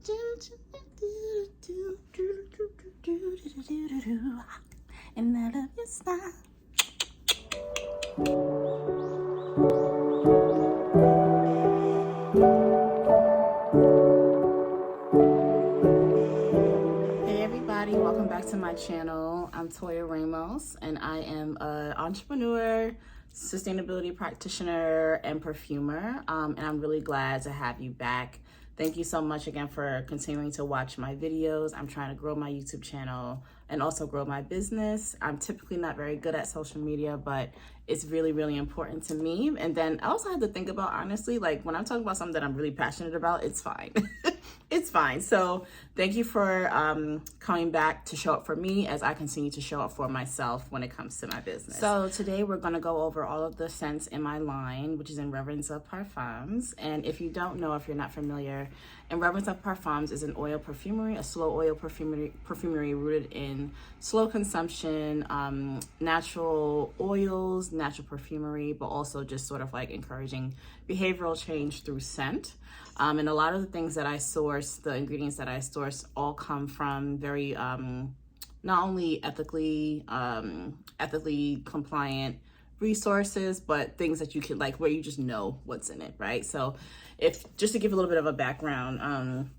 And I love your smile. Hey everybody, welcome back to my channel. I'm Toya Ramos and I am an entrepreneur, sustainability practitioner, and perfumer. And I'm really glad to have you back. Thank you so much again for continuing to watch my videos. I'm trying to grow my YouTube channel and also grow my business. I'm typically not very good at social media, but it's really, really important to me. And then I also had to think about, honestly, like when I'm talking about something that I'm really passionate about, it's fine. It's fine. So thank you for coming back to show up for me as I continue to show up for myself when it comes to my business. So today we're going to go over all of the scents in my line, which is in Reverence of Parfums. And if you don't know, if you're not familiar, in Reverence of Parfums is an oil perfumery, a slow oil perfumery rooted in slow consumption, natural oils, natural perfumery, but also just sort of like encouraging behavioral change through scent. And a lot of the things that I source, the ingredients that I source, all come from very not only ethically compliant resources, but things that you can like where you just know what's in it, right? So if just to give a little bit of a background,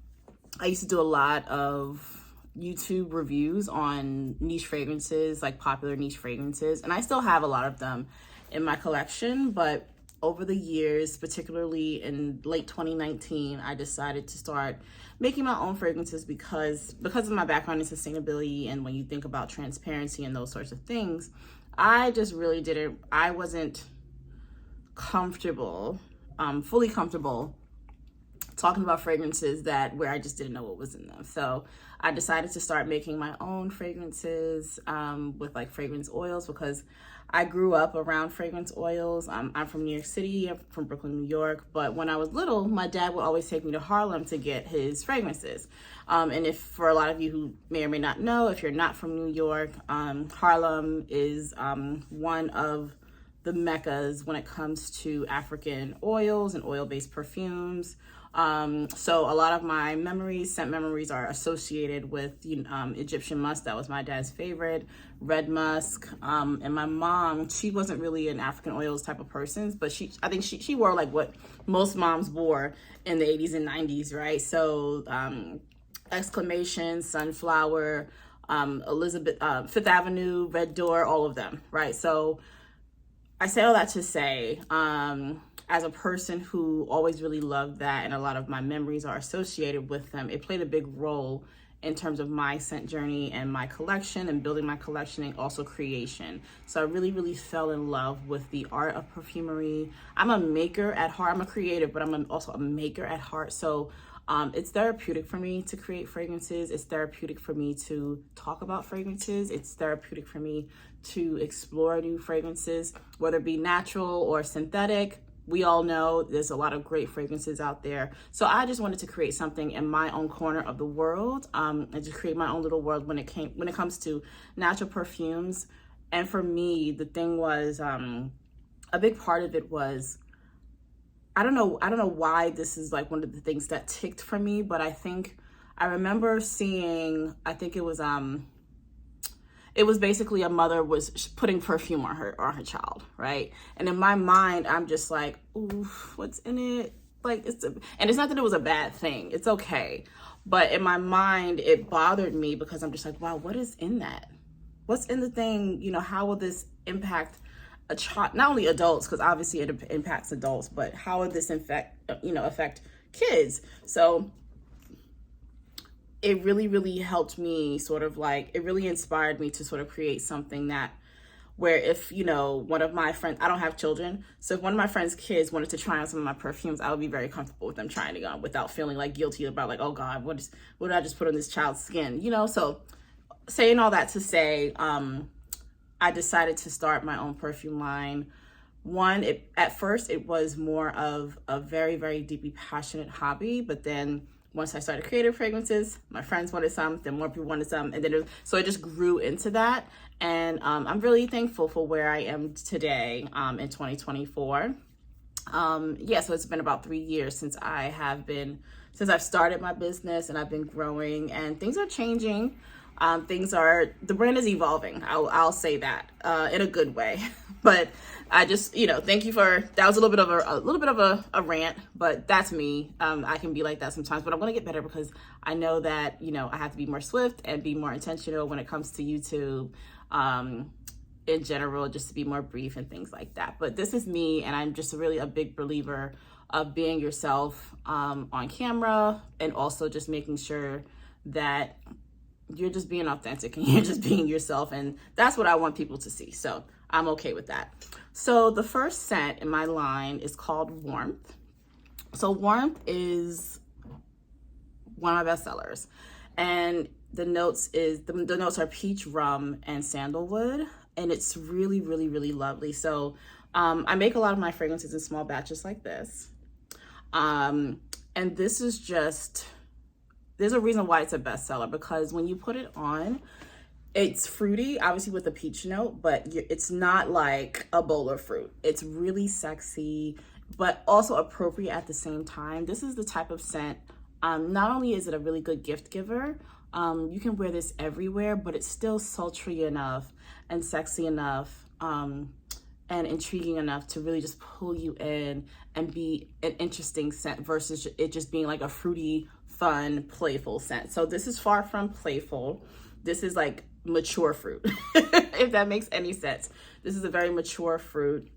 I used to do a lot of YouTube reviews on niche fragrances, like popular niche fragrances, and I still have a lot of them in my collection, but over the years, particularly in late 2019, I decided to start making my own fragrances because of my background in sustainability. And when you think about transparency and those sorts of things, I wasn't comfortable, fully comfortable talking about fragrances where I just didn't know what was in them. So I decided to start making my own fragrances with like fragrance oils because I grew up around fragrance oils. I'm from New York City, I'm from Brooklyn, New York. But when I was little, my dad would always take me to Harlem to get his fragrances. And if for a lot of you who may or may not know, if you're not from New York, Harlem is one of the meccas when it comes to African oils and oil-based perfumes. So a lot of my scent memories are associated with Egyptian musk. That was my dad's favorite, red musk. And my mom, she wasn't really an African oils type of person, but I think she wore like what most moms wore in the 80s and 90s, right? So Exclamation, Sunflower, Elizabeth, Fifth Avenue, Red Door, all of them, right? So I say all that to say, as a person who always really loved that and a lot of my memories are associated with them, it played a big role in terms of my scent journey and my collection and building my collection and also creation. So I really, really fell in love with the art of perfumery. I'm a maker at heart. I'm a creative, but I'm also a maker at heart. So it's therapeutic for me to create fragrances. It's therapeutic for me to talk about fragrances. It's therapeutic for me to explore new fragrances, whether it be natural or synthetic. We all know there's a lot of great fragrances out there. So I just wanted to create something in my own corner of the world, and just create my own little world when it comes to natural perfumes. And for me, the thing was, a big part of it was, I don't know why this is like one of the things that ticked for me, but I remember seeing, I think it was basically a mother was putting perfume on her child, right? And in my mind, I'm just like, ooh, what's in it? Like, and it's not that it was a bad thing. It's okay. But in my mind, it bothered me because I'm just like, wow, what is in that? What's in the thing? How will this impact a child? Not only adults, because obviously it impacts adults, but how would this affect kids? So it really, really helped me it really inspired me to sort of create something where if, one of my friends, I don't have children, so if one of my friends' kids wanted to try on some of my perfumes, I would be very comfortable with them trying it on without feeling like guilty about like, oh God, what did I just put on this child's skin? So saying all that to say, I decided to start my own perfume line. At first it was more of a very, very deeply passionate hobby, but then once I started creating fragrances, my friends wanted some, then more people wanted some, and then so it just grew into that. And I'm really thankful for where I am today in 2024. So it's been about 3 years since I have been since I've started my business and I've been growing, and things are changing. The brand is evolving. I'll say that in a good way. But I just, thank you that was a little bit of a rant, but that's me. I can be like that sometimes, but I'm going to get better because I know that, I have to be more swift and be more intentional when it comes to YouTube, in general, just to be more brief and things like that. But this is me, and I'm just really a big believer of being yourself on camera, and also just making sure that you're just being authentic and you're just being yourself, and that's what I want people to see. So I'm okay with that. So the first scent in my line is called Warmth. So Warmth is one of my best sellers, and the notes are peach, rum, and sandalwood, and it's really, really, really lovely. So I make a lot of my fragrances in small batches like this, and this is just, there's a reason why it's a bestseller, because when you put it on, it's fruity, obviously with a peach note, but it's not like a bowl of fruit. It's really sexy, but also appropriate at the same time. This is the type of scent, not only is it a really good gift giver, you can wear this everywhere, but it's still sultry enough and sexy enough, and intriguing enough to really just pull you in and be an interesting scent versus it just being like a fruity, fun, playful scent. So this is far from playful. This is like mature fruit, if that makes any sense. This is a very mature fruit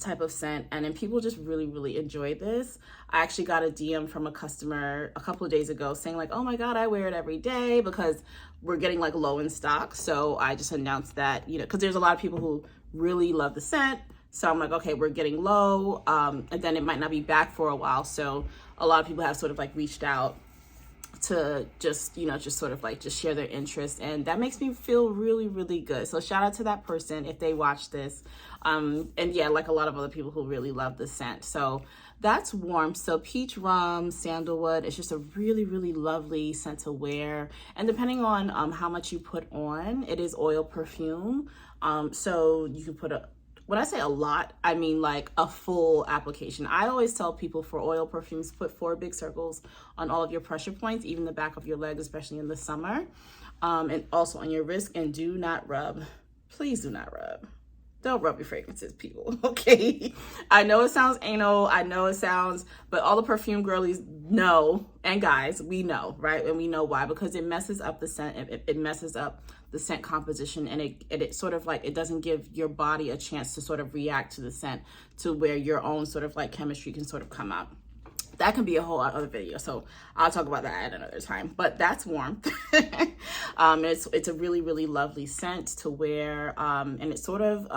type of scent, and then people just really, really enjoy this. I actually got a DM from a customer a couple of days ago saying like, oh my God, I wear it every day, because we're getting like low in stock. So I just announced that, because there's a lot of people who really love the scent. So I'm like, okay, we're getting low, and then it might not be back for a while. So a lot of people have sort of like reached out to just sort of like just share their interest, and that makes me feel really, really good. So shout out to that person if they watch this, and yeah, like a lot of other people who really love the scent. So that's Warm. So peach, rum, sandalwood, it's just a really, really lovely scent to wear, and depending on how much you put on, it is oil perfume, so you can put when I say a lot, I mean like a full application. I always tell people for oil perfumes, put 4 big circles on all of your pressure points, even the back of your legs, especially in the summer, and also on your wrist, and do not rub. Please do not rub. Don't rub your fragrances, people, okay? I know it sounds anal, but all the perfume girlies know, and guys, we know, right? And we know why, because it messes up the scent, it messes up the scent composition, and it sort of like, it doesn't give your body a chance to sort of react to the scent to where your own sort of like chemistry can sort of come out. That can be a whole other video, so I'll talk about that at another time. But that's Warmth. It's a really, really lovely scent to wear, and it's sort of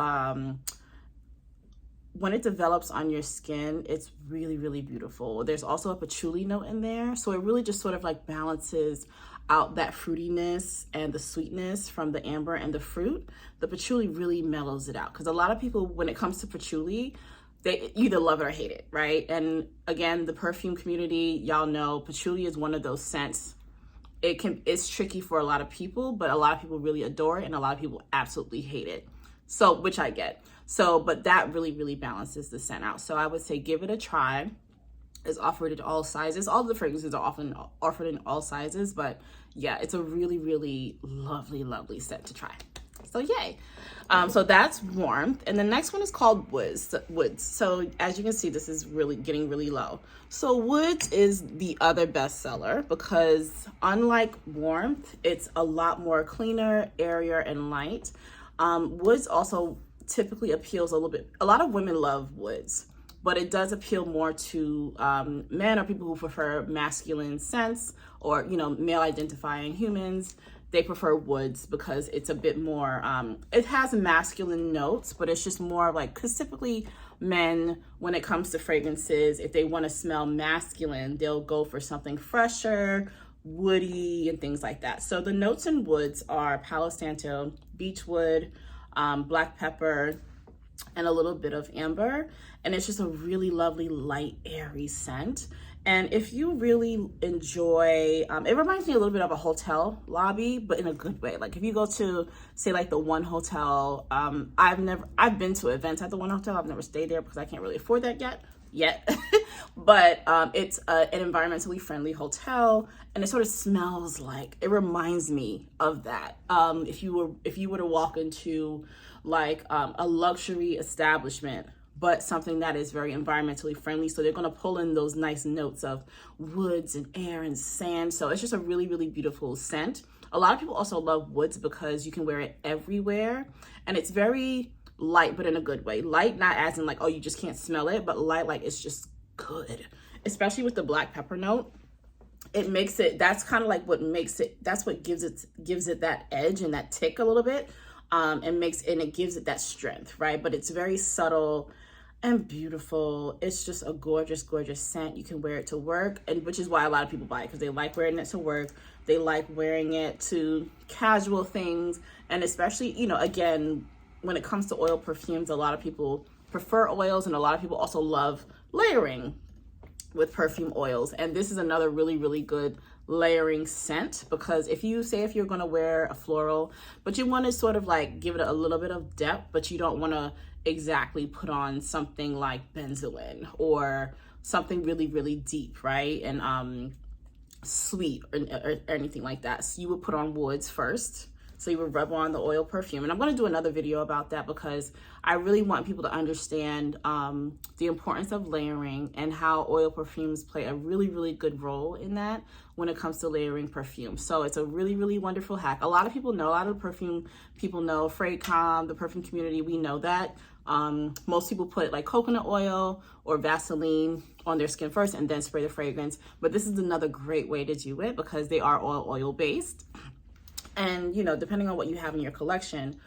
when it develops on your skin, it's really, really beautiful. There's also a patchouli note in there, so it really just sort of like balances out that fruitiness and the sweetness from the amber and the fruit. The patchouli really mellows it out, because a lot of people, when it comes to patchouli, they either love it or hate it, right? And again, the perfume community, y'all know patchouli is one of those scents. It's tricky for a lot of people, but a lot of people really adore it, and a lot of people absolutely hate it. So, which I get. So, but that really, really balances the scent out. So I would say give it a try. It's offered in all sizes. All the fragrances are often offered in all sizes, but yeah, it's a really, really lovely, lovely scent to try. So yay. So that's Warmth. And the next one is called Woods. So as you can see, this is really getting really low. So Woods is the other bestseller, because unlike Warmth, it's a lot more cleaner, airier, and light. Woods also typically appeals a lot of women love Woods, but it does appeal more to men or people who prefer masculine scents, or, male identifying humans. They prefer Woods because it's a bit more, it has masculine notes, but it's just more like, because typically men, when it comes to fragrances, if they want to smell masculine, they'll go for something fresher, woody, and things like that. So the notes in Woods are Palo Santo, beechwood, black pepper, and a little bit of amber. And it's just a really lovely, light, airy scent. And if you really enjoy, it reminds me a little bit of a hotel lobby, but in a good way. Like if you go to, say, like the One Hotel, I've been to events at the One Hotel. I've never stayed there because I can't really afford that yet. yet. But it's an environmentally friendly hotel, and it sort of smells like, it reminds me of that. If you were to walk into like a luxury establishment, but something that is very environmentally friendly. So they're going to pull in those nice notes of woods and air and sand. So it's just a really, really beautiful scent. A lot of people also love woods because you can wear it everywhere, and it's very light, but in a good way. Light, not as in like, oh, you just can't smell it, but light, like it's just good, especially with the black pepper note. It makes it, that's kind of like what makes it, that's what gives it that edge and that tick a little bit, and it gives it that strength, right? But it's very subtle and beautiful. It's just a gorgeous, gorgeous scent. You can wear it to work, and which is why a lot of people buy it, because they like wearing it to work. They like wearing it to casual things, and especially, you know, again, when it comes to oil perfumes, a lot of people prefer oils, and a lot of people also love layering with perfume oils. And this is another really, really good layering scent, because if you're going to wear a floral, but you want to sort of like give it a little bit of depth, but you don't want to exactly put on something like benzoin or something really, really deep, right? And sweet or anything like that. So you would put on woods first. So you would rub on the oil perfume. And I'm going to do another video about that, because I really want people to understand the importance of layering and how oil perfumes play a really, really good role in that when it comes to layering perfume. So it's a really, really wonderful hack. A lot of people know, a lot of perfume people know, Fraycom, the perfume community, we know that. Most people put like coconut oil or Vaseline on their skin first and then spray the fragrance. But this is another great way to do it, because they are all oil based. And, you know, depending on what you have in your collection,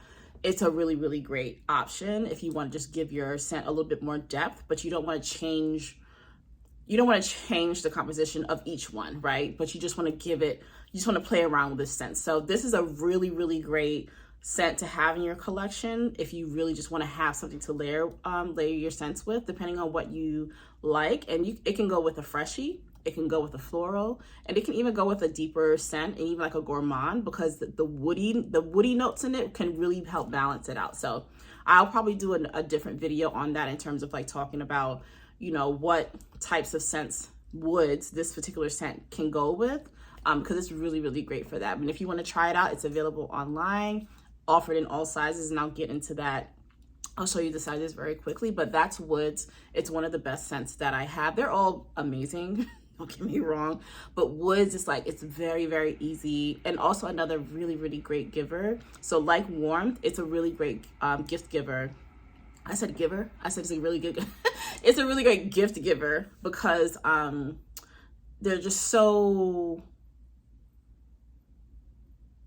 it's a really, really great option if you want to just give your scent a little bit more depth, but you don't want to change the composition of each one, right? But you just want to play around with this scent. So this is a really, really great scent to have in your collection if you really just want to have something to layer your scents with, depending on what you like. And it can go with a freshie, it can go with a floral, and it can even go with a deeper scent and even like a gourmand, because the woody notes in it can really help balance it out. So I'll probably do a different video on that in terms of like talking about, you know, what types of scents woods this particular scent can go with, because it's really, really great for that. And if you want to try it out, it's available online, offered in all sizes, and I'll get into that. I'll show you the sizes very quickly, but that's woods. It's one of the best scents that I have. They're all amazing. Don't get me wrong, but woods is like, it's very, very easy, and also another really, really great giver. So like warmth, it's a really great gift giver. I said giver. I said it's a really good. It's a really great gift giver, because they're just so.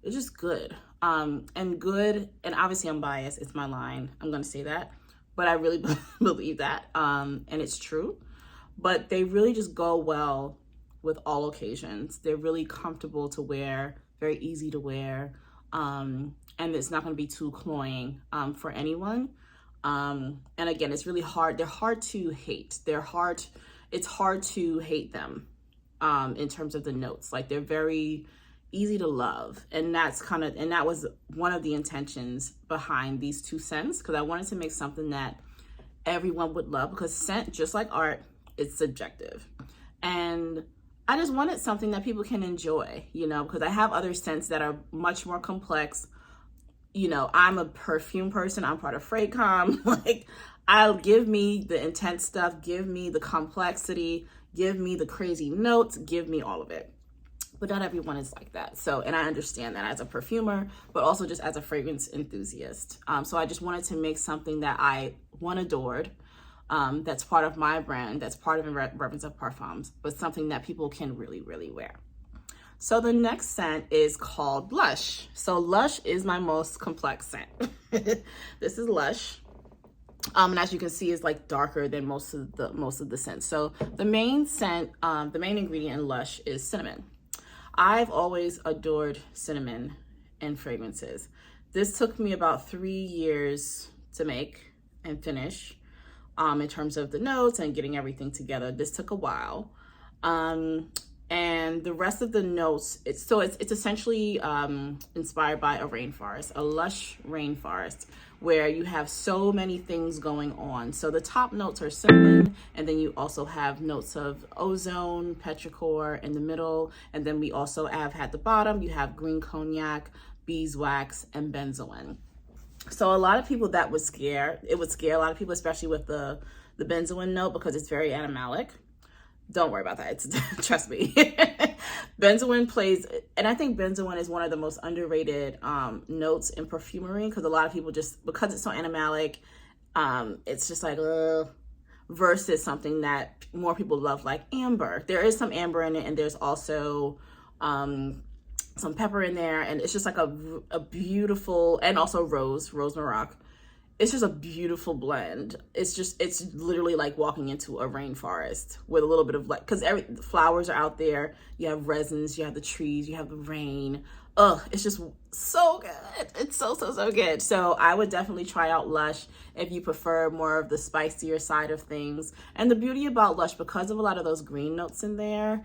It's just good. And good, and obviously I'm biased. It's my line. I'm gonna say that, but I really believe that, and it's true. But they really just go well with all occasions. They're really comfortable to wear, very easy to wear, and it's not going to be too cloying for anyone. And again, it's really hard. They're hard to hate. It's hard to hate them in terms of the notes. Like, they're very easy to love, and that was one of the intentions behind these two scents, because I wanted to make something that everyone would love, because scent, just like art, it's subjective, and I just wanted something that people can enjoy, you know, because I have other scents that are much more complex. You know, I'm a perfume person. I'm part of Fraycom. Like, give me the intense stuff, give me the complexity, give me the crazy notes, give me all of it. But not everyone is like that. So, and I understand that as a perfumer, but also just as a fragrance enthusiast. So I just wanted to make something that I adored, that's part of my brand, that's part of reverence of parfums, but something that people can really, really wear. So the next scent is called Lush. So Lush is my most complex scent. This is Lush. And as you can see, is like darker than most of the scents. So the main scent, the main ingredient in Lush is cinnamon. I've always adored cinnamon in fragrances. This took me about 3 years to make and finish, in terms of the notes and getting everything together. This took a while. And the rest of the notes, it's essentially inspired by a rainforest, a lush rainforest, where you have so many things going on. So the top notes are cinnamon, and then you also have notes of ozone, petrichor in the middle, and then we also have at the bottom, you have green cognac, beeswax, and benzoin. So a lot of people that would scare, it would scare a lot of people, especially with the benzoin note, because it's very animalic. Don't worry about that. It's trust me. Benzoin plays, and I think benzoin is one of the most underrated notes in perfumery, because a lot of people just, because it's so animalic, it's just like, versus something that more people love, like amber. There is some amber in it, and there's also some pepper in there, and it's just like a beautiful, and also rose Morocco. It's just a beautiful blend. It's literally like walking into a rainforest with a little bit of, like, because the flowers are out there. You have resins, you have the trees, you have the rain. It's just so good. It's so good. So I would definitely try out Lush if you prefer more of the spicier side of things. And the beauty about Lush, because of a lot of those green notes in there,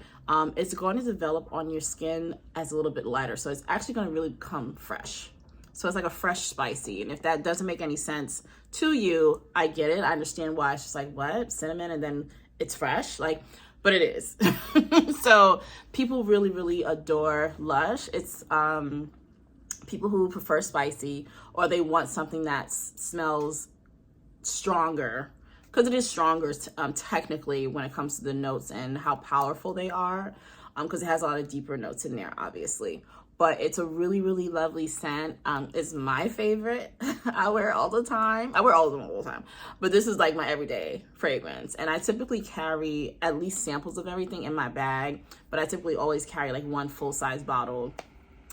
it's going to develop on your skin as a little bit lighter. So it's actually going to really become fresh. So it's like a fresh spicy. And if that doesn't make any sense to you, I get it. I understand why. It's just like, what? Cinnamon and then it's fresh? Like, but it is. So people really adore Lush. It's people who prefer spicy, or they want something that smells stronger, because it is stronger technically when it comes to the notes and how powerful they are, because it has a lot of deeper notes in there, obviously. But it's a really lovely scent. It's my favorite. I wear it all the time. I wear all of them all the time. But this is like my everyday fragrance. And I typically carry at least samples of everything in my bag. But I typically always carry like one full-size bottle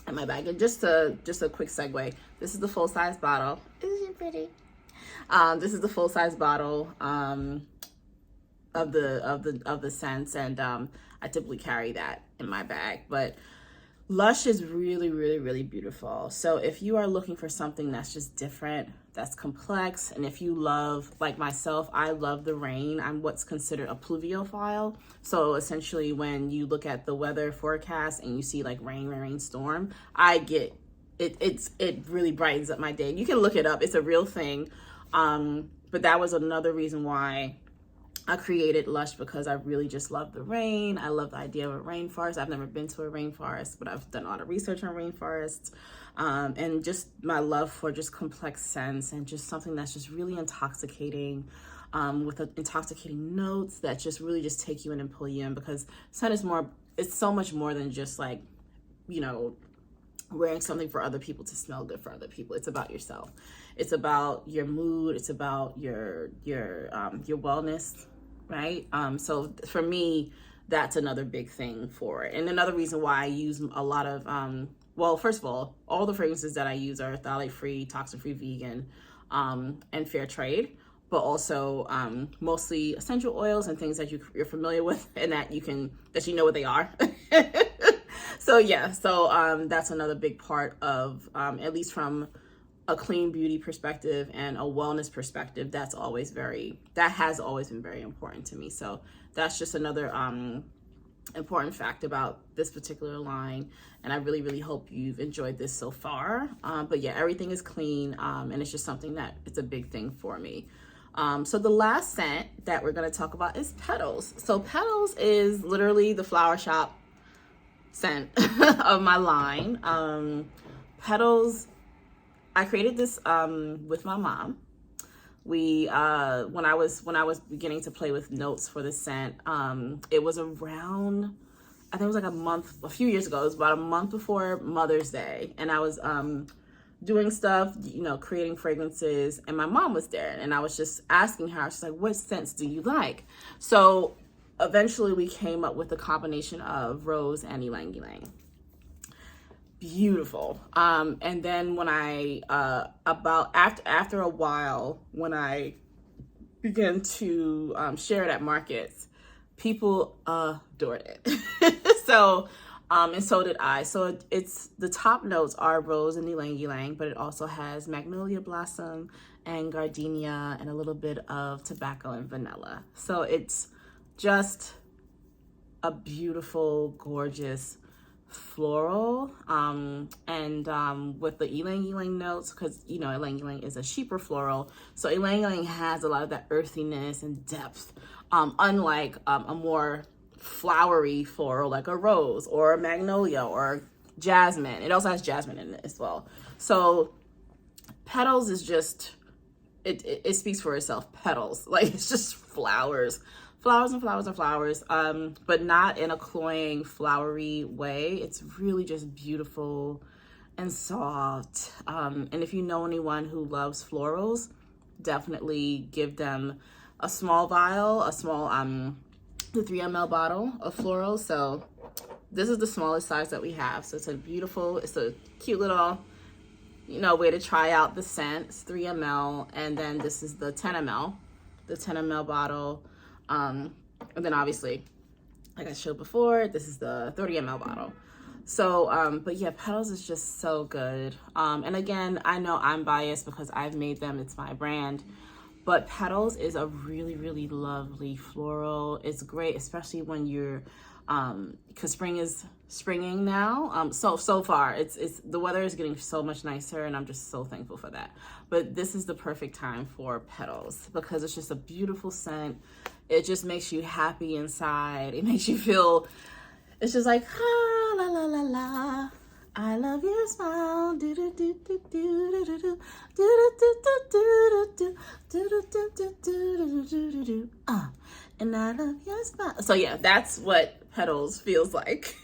in my bag. And just a quick segue. This is the full-size bottle. Isn't it pretty? This is the full-size bottle of the scents. And I typically carry that in my bag. But Lush is really beautiful. So if you are looking for something that's just different, that's complex, and if you love, like myself, I love the rain. I'm what's considered a pluviophile. So essentially when you look at the weather forecast and you see like rain, storm, I get it. It really brightens up my day. You can look it up. It's a real thing. But that was another reason why I created Lush, because I really just love the rain. I love the idea of a rainforest. I've never been to a rainforest, but I've done a lot of research on rainforests, and just my love for just complex scents and just something that's just really intoxicating, with intoxicating notes that just really just take you in and pull you in, because scent is it's so much more than just like, you know, wearing something for other people to smell good for other people. It's about yourself. It's about your mood. It's about your wellness, right? So for me, that's another big thing for it. And another reason why I use a lot of, well, first of all the fragrances that I use are phthalate-free, toxin-free, vegan, and fair trade, but also mostly essential oils and things that you're familiar with and that you know what they are. So yeah, that's another big part of, at least from a clean beauty perspective and a wellness perspective, that has always been very important to me. So that's just another important fact about this particular line. And I really hope you've enjoyed this so far. But yeah, everything is clean, and it's just something that it's a big thing for me. So the last scent that we're going to talk about is Petals. So Petals is literally the flower shop scent of my line. Petals, I created this with my mom. We when I was beginning to play with notes for the scent, it was around, I think it was like a few years ago. It was about a month before Mother's Day, and I was doing stuff, you know, creating fragrances, and my mom was there, and I was just asking her. She's like, "What scents do you like?" So eventually, we came up with a combination of rose and ylang ylang. Beautiful. And then when I after a while, when I began to share it at markets, people adored it. So and so did I. So it's the top notes are rose and ylang ylang, but it also has magnolia blossom and gardenia and a little bit of tobacco and vanilla. So it's just a beautiful, gorgeous floral, with the ylang ylang notes, because you know ylang ylang is a cheaper floral, so ylang ylang has a lot of that earthiness and depth, unlike a more flowery floral like a rose or a magnolia or jasmine. It also has jasmine in it as well. So petals is just, it speaks for itself. Petals, like, it's just flowers and flowers and flowers, but not in a cloying, flowery way. It's really just beautiful and soft. And if you know anyone who loves florals, definitely give them a small vial, the 3 ml bottle of florals. So this is the smallest size that we have. So it's a cute little, way to try out the scent. It's 3 ml, and then this is the 10 ml bottle. And then obviously, like I showed before, this is the 30 ml bottle. So, but yeah, Petals is just so good. And again, I know I'm biased because I've made them, it's my brand, but Petals is a really, really lovely floral. It's great, especially when you're, cause spring is springing now. So far it's the weather is getting so much nicer, and I'm just so thankful for that. But this is the perfect time for Petals because it's just a beautiful scent. It just makes you happy inside. It makes you feel, it's just like, ah, la, la, la, la. I love your smile. Do, do, do, do, do, do, do, do, do, do, do, do, do, do, do, do. And I love your smile. So yeah, that's what Petals feels like.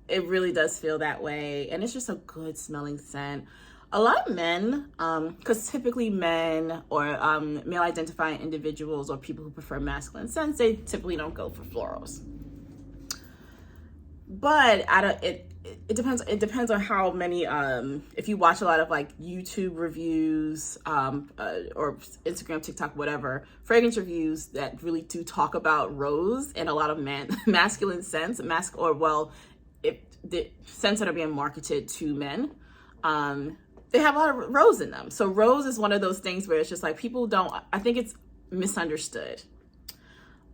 It really does feel that way. And it's just a good smelling scent. A lot of men, because typically men or male identifying individuals or people who prefer masculine scents, they typically don't go for florals. But it depends. It depends on how many. If you watch a lot of like YouTube reviews, or Instagram, TikTok, whatever, fragrance reviews that really do talk about rose and a lot of masculine scents, if the scents that are being marketed to men, they have a lot of rose in them. So rose is one of those things where it's just like people don't. I think it's misunderstood.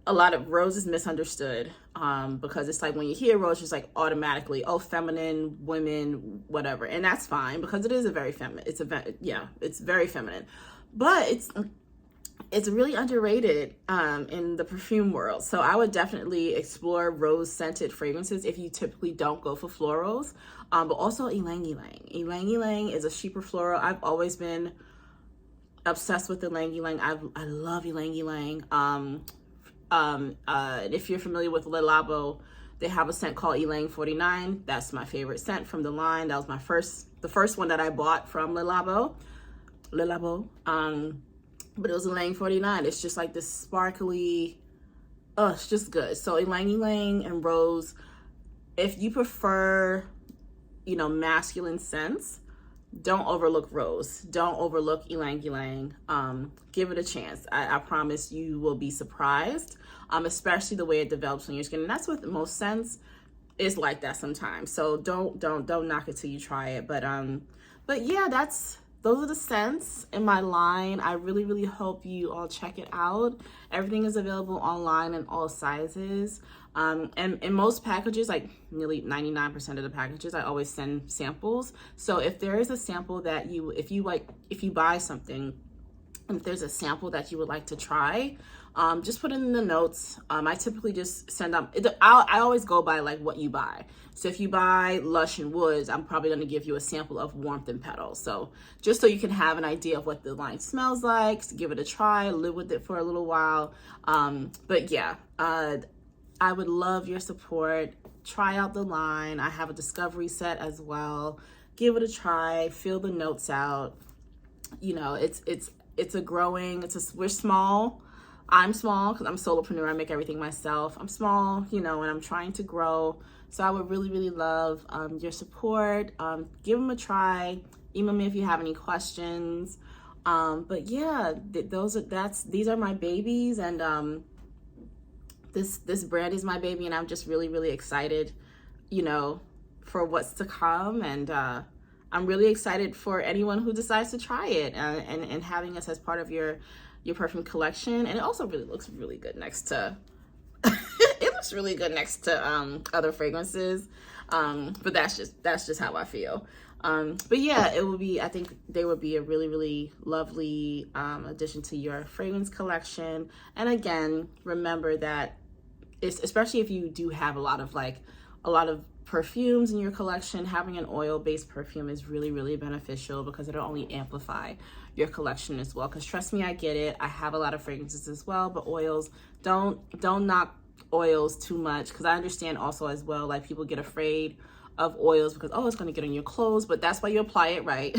A lot of rose is misunderstood, because it's like when you hear rose, it's like automatically, oh, feminine, women, whatever, and that's fine because it is a very feminine. It's very feminine, but it's really underrated in the perfume world. So I would definitely explore rose scented fragrances if you typically don't go for florals, but also ylang ylang. Ylang ylang is a cheaper floral. I've always been obsessed with ylang ylang. I love ylang ylang. If you're familiar with Le Labo, they have a scent called Ylang 49. That's my favorite scent from the line. That was the first one that I bought from Le Labo. But it was Ylang 49. It's just like this sparkly, it's just good. So Ylang Ylang and rose. If you prefer, masculine scents, don't overlook rose. Don't overlook ylang ylang. Give it a chance. I promise you will be surprised, especially the way it develops on your skin. And that's with most scents is like that sometimes. So don't knock it till you try it. But yeah, those are the scents in my line. I really, really hope you all check it out. Everything is available online in all sizes. And in most packages, like nearly 99% of the packages, I always send samples. So if there is a sample that if you buy something, and if there's a sample that you would like to try, just put it in the notes. I typically just send them. I always go by like what you buy. So if you buy Lush and Woods, I'm probably going to give you a sample of Warmth and Petals. So just so you can have an idea of what the line smells like, to give it a try, live with it for a little while. But yeah, I would love your support. Try out the line. I have a discovery set as well. Give it a try. Feel the notes out. We're small. I'm small because I'm a solopreneur. I make everything myself. I'm small, and I'm trying to grow. So I would really, really love your support. Give them a try. Email me if you have any questions. But yeah, these are my babies, and this brand is my baby, and I'm just really, really excited, for what's to come. And I'm really excited for anyone who decides to try it, and having us as part of your perfume collection. And it also really looks really good next to it looks really good next to other fragrances. But that's just how I feel. But yeah, I think they would be a really, really lovely addition to your fragrance collection. And again, remember that especially if you do have a lot of perfumes in your collection, having an oil-based perfume is really, really beneficial because it'll only amplify your collection as well. Because trust me, I get it. I have a lot of fragrances as well, but oils, don't knock oils too much, because I understand also as well, like, people get afraid of oils because, oh, it's going to get on your clothes, but that's why you apply it right.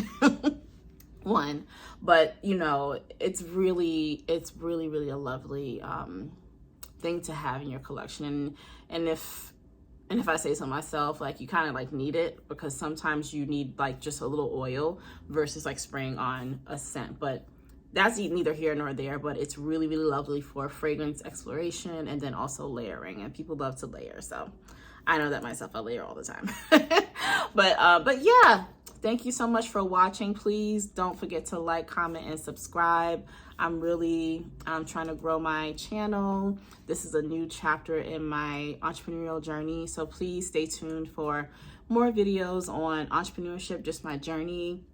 One, but it's really, really a lovely thing to have in your collection. And if I say so myself, like, you kind of like need it, because sometimes you need like just a little oil versus like spraying on a scent. But that's neither here nor there, but it's really, really lovely for fragrance exploration and then also layering, and people love to layer. So I know that myself, I layer all the time. but yeah, thank you so much for watching. Please don't forget to like, comment, and subscribe. I'm trying to grow my channel. This is a new chapter in my entrepreneurial journey. So please stay tuned for more videos on entrepreneurship, just my journey,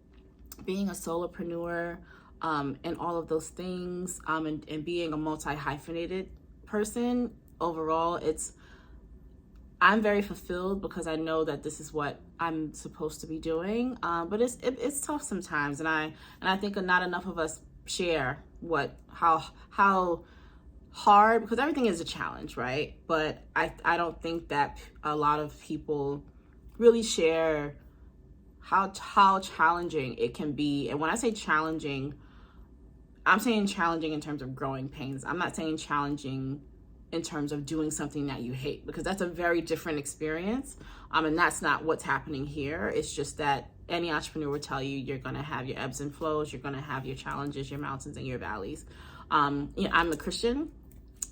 being a solopreneur, and all of those things, and being a multi-hyphenated person. Overall, I'm very fulfilled because I know that this is what I'm supposed to be doing. But it's tough sometimes, and I think not enough of us share how hard, because everything is a challenge, right? But I don't think that a lot of people really share how challenging it can be. And when I say challenging, I'm saying challenging in terms of growing pains. I'm not saying challenging in terms of doing something that you hate, because that's a very different experience. And that's not what's happening here. It's just that any entrepreneur will tell you you're going to have your ebbs and flows. You're going to have your challenges, your mountains, and your valleys. I'm a Christian,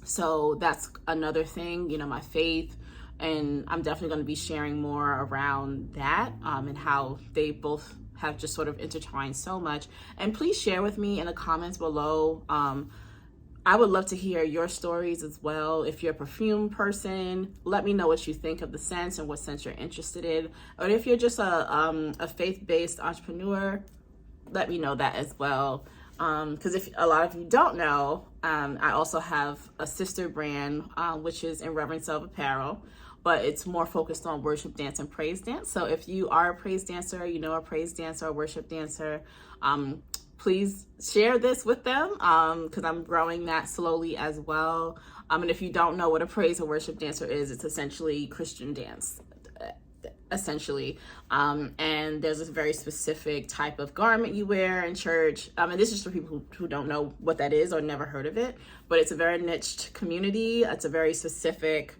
so that's another thing, my faith. And I'm definitely going to be sharing more around that, and how they both have just sort of intertwined so much. And please share with me in the comments below. I would love to hear your stories as well. If you're a perfume person, let me know what you think of the scents and what scents you're interested in. Or if you're just a faith-based entrepreneur, let me know that as well. Because if a lot of you don't know, I also have a sister brand, which is In Reverence of Apparel, but it's more focused on worship dance and praise dance. So if you are a praise dancer, a praise dancer or worship dancer, please share this with them, because I'm growing that slowly as well. And if you don't know what a praise or worship dancer is, it's essentially Christian dance, essentially. And there's this very specific type of garment you wear in church. And this is for people who don't know what that is or never heard of it, but it's a very niched community. It's a very specific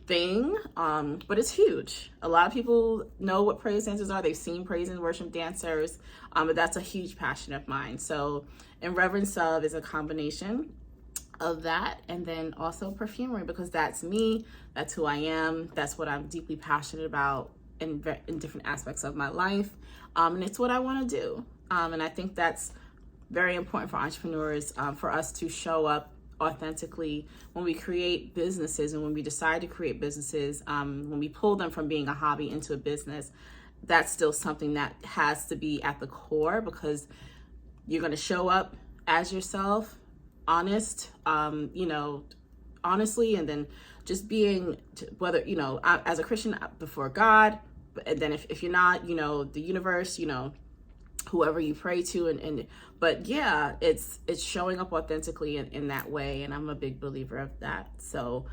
thing, but it's huge. A lot of people know what praise dancers are. They've seen praise and worship dancers, but that's a huge passion of mine. So In Reverence of is a combination of that, and then also perfumery, because that's me, that's who I am, that's what I'm deeply passionate about in different aspects of my life, and it's what I want to do. And I think that's very important for entrepreneurs, for us to show up authentically when we create businesses, and when we decide to create businesses, when we pull them from being a hobby into a business. That's still something that has to be at the core, because you're going to show up as yourself, honest, honestly, and then just being, whether, as a Christian before God, and then if you're not, the universe, whoever you pray to, but yeah, it's showing up authentically in that way. And I'm a big believer of that. So,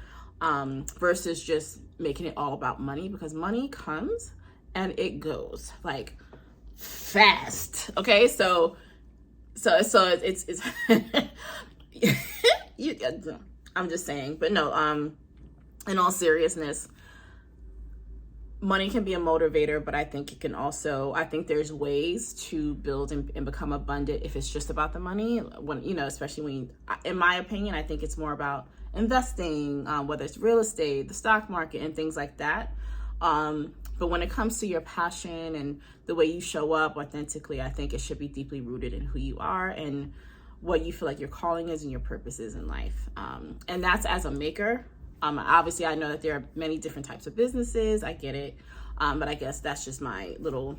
versus just making it all about money, because money comes and it goes like fast. Okay. So it's I'm just saying, but no, in all seriousness, money can be a motivator, but I think I think there's ways to build and become abundant if it's just about the money. When, especially when, in my opinion, I think it's more about investing, whether it's real estate, the stock market, and things like that. But when it comes to your passion and the way you show up authentically, I think it should be deeply rooted in who you are and what you feel like your calling is and your purpose is in life. And that's as a maker. Obviously, I know that there are many different types of businesses. I get it. But I guess that's just my little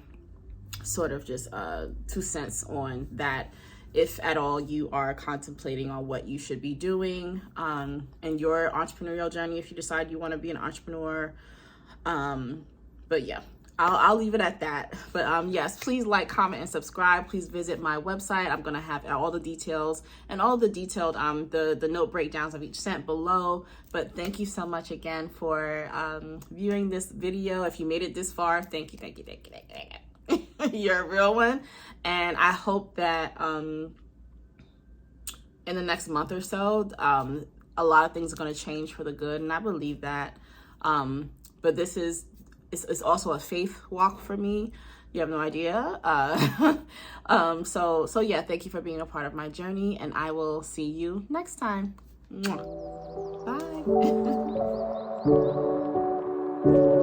sort of just 2 cents on that. If at all you are contemplating on what you should be doing in your entrepreneurial journey, if you decide you want to be an entrepreneur. But yeah, I'll leave it at that. But yes, please like, comment, and subscribe. Please visit my website. I'm gonna have all the details and all the detailed the note breakdowns of each scent below. But thank you so much again for viewing this video. If you made it this far, thank you. You're a real one. And I hope that in the next month or so, a lot of things are going to change for the good, and I believe that. But this is it's also a faith walk for me. You have no idea. So yeah, thank you for being a part of my journey, and I will see you next time. Bye.